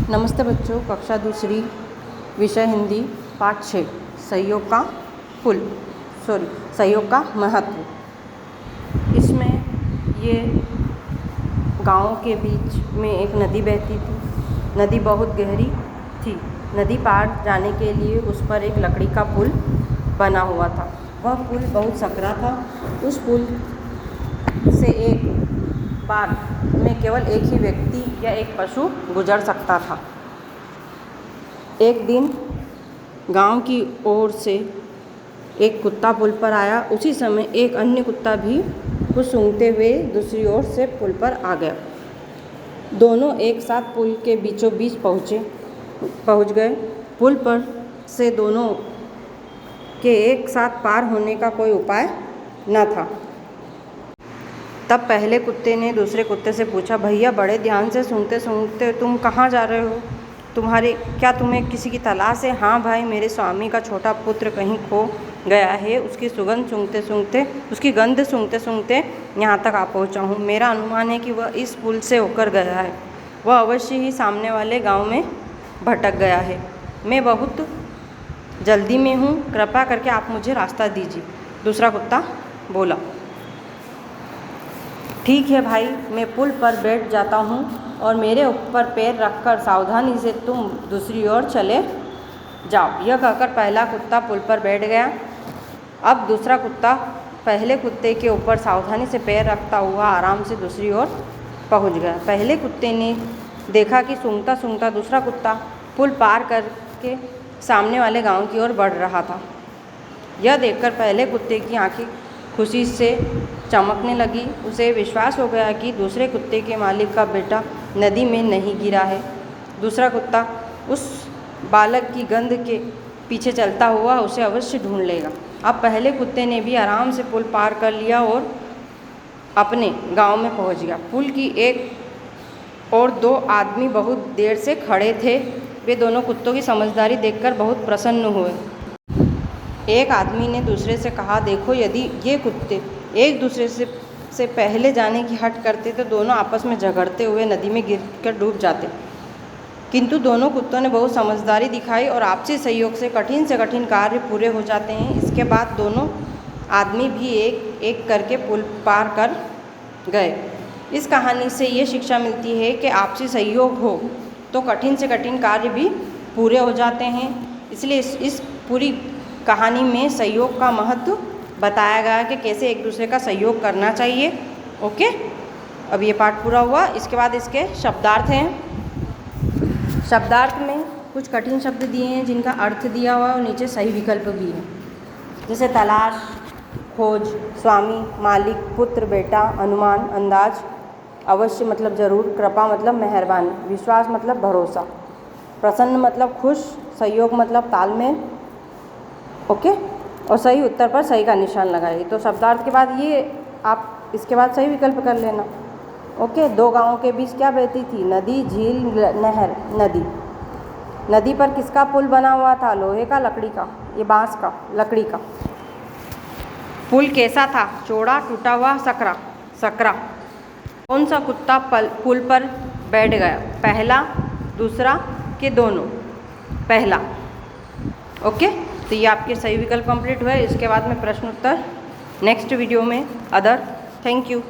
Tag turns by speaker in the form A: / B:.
A: नमस्ते बच्चों, कक्षा दूसरी, विषय हिंदी, पाठ 6, सहयोग का सहयोग का महत्व। इसमें ये गाँव के बीच में एक नदी बहती थी। नदी बहुत गहरी थी। नदी पार जाने के लिए उस पर एक लकड़ी का पुल बना हुआ था। वह पुल बहुत सकरा था। उस पुल से एक बार में केवल एक ही व्यक्ति या एक पशु गुजर सकता था। एक दिन गांव की ओर से एक कुत्ता पुल पर आया। उसी समय एक अन्य कुत्ता भी कुछ सूंघते हुए दूसरी ओर से पुल पर आ गया। दोनों एक साथ पुल के बीचों बीच पहुंच गए। पुल पर से दोनों के एक साथ पार होने का कोई उपाय न था। तब पहले कुत्ते ने दूसरे कुत्ते से पूछा, भैया बड़े ध्यान से सूंघते सूंघते तुम कहाँ जा रहे हो? क्या तुम्हें किसी की तलाश है? हाँ भाई, मेरे स्वामी का छोटा पुत्र कहीं खो गया है। उसकी गंध सूंघते सूंघते यहाँ तक आ पहुँचा हूँ। मेरा अनुमान है कि वह इस पुल से होकर गया है। वह अवश्य ही सामने वाले गांव में भटक गया है। मैं बहुत जल्दी में हूँ, कृपया करके आप मुझे रास्ता दीजिए। दूसरा कुत्ता बोला, ठीक है भाई, मैं पुल पर बैठ जाता हूँ और मेरे ऊपर पैर रखकर सावधानी से तुम दूसरी ओर चले जाओ। यह कहकर पहला कुत्ता पुल पर बैठ गया। अब दूसरा कुत्ता पहले कुत्ते के ऊपर सावधानी से पैर रखता हुआ आराम से दूसरी ओर पहुँच गया। पहले कुत्ते ने देखा कि सूंघता सूंघता दूसरा कुत्ता पुल पार करके सामने वाले गांव की ओर बढ़ रहा था। यह देखकर पहले कुत्ते की आंखें खुशी से चमकने लगी। उसे विश्वास हो गया कि दूसरे कुत्ते के मालिक का बेटा नदी में नहीं गिरा है। दूसरा कुत्ता उस बालक की गंध के पीछे चलता हुआ उसे अवश्य ढूंढ लेगा। अब पहले कुत्ते ने भी आराम से पुल पार कर लिया और अपने गांव में पहुंच गया। पुल की एक और दो आदमी बहुत देर से खड़े थे। वे दोनों कुत्तों की समझदारी देखकर बहुत प्रसन्न हुए। एक आदमी ने दूसरे से कहा, देखो, यदि ये कुत्ते एक दूसरे से पहले जाने की हट करते तो दोनों आपस में झगड़ते हुए नदी में गिरकर डूब जाते। किंतु दोनों कुत्तों ने बहुत समझदारी दिखाई और आपसी सहयोग से कठिन कार्य पूरे हो जाते हैं। इसके बाद दोनों आदमी भी एक एक करके पुल पार कर गए। इस कहानी से ये शिक्षा मिलती है कि आपसी सहयोग हो तो कठिन से कठिन कार्य भी पूरे हो जाते हैं। इसलिए इस पूरी कहानी में सहयोग का महत्व बताया गया कि कैसे एक दूसरे का सहयोग करना चाहिए। ओके, अब ये पाठ पूरा हुआ। इसके बाद इसके शब्दार्थ हैं। शब्दार्थ में कुछ कठिन शब्द दिए हैं जिनका अर्थ दिया हुआ है और नीचे सही विकल्प भी है। जैसे तलाश, खोज, स्वामी, मालिक, पुत्र, बेटा, अनुमान, अंदाज, अवश्य मतलब ज़रूर, कृपा मतलब मेहरबानी, विश्वास मतलब भरोसा, प्रसन्न मतलब खुश, सहयोग मतलब तालमेल। ओके, और सही उत्तर पर सही का निशान लगाइए। तो शब्दार्थ के बाद ये आप इसके बाद सही विकल्प कर लेना। ओके, दो गांवों के बीच क्या बहती थी? नदी, झील, नहर। नदी पर किसका पुल बना हुआ था? लोहे का, लकड़ी का? ये बांस का, लकड़ी का। पुल कैसा था? चौड़ा, टूटा हुआ, सकरा। कौन सा कुत्ता पुल पर बैठ गया? पहला, दूसरा के दोनों? पहला। ओके, तो ये आपके सही विकल्प कंप्लीट हुए। इसके बाद में प्रश्न उत्तर नेक्स्ट वीडियो में अदर। Thank you.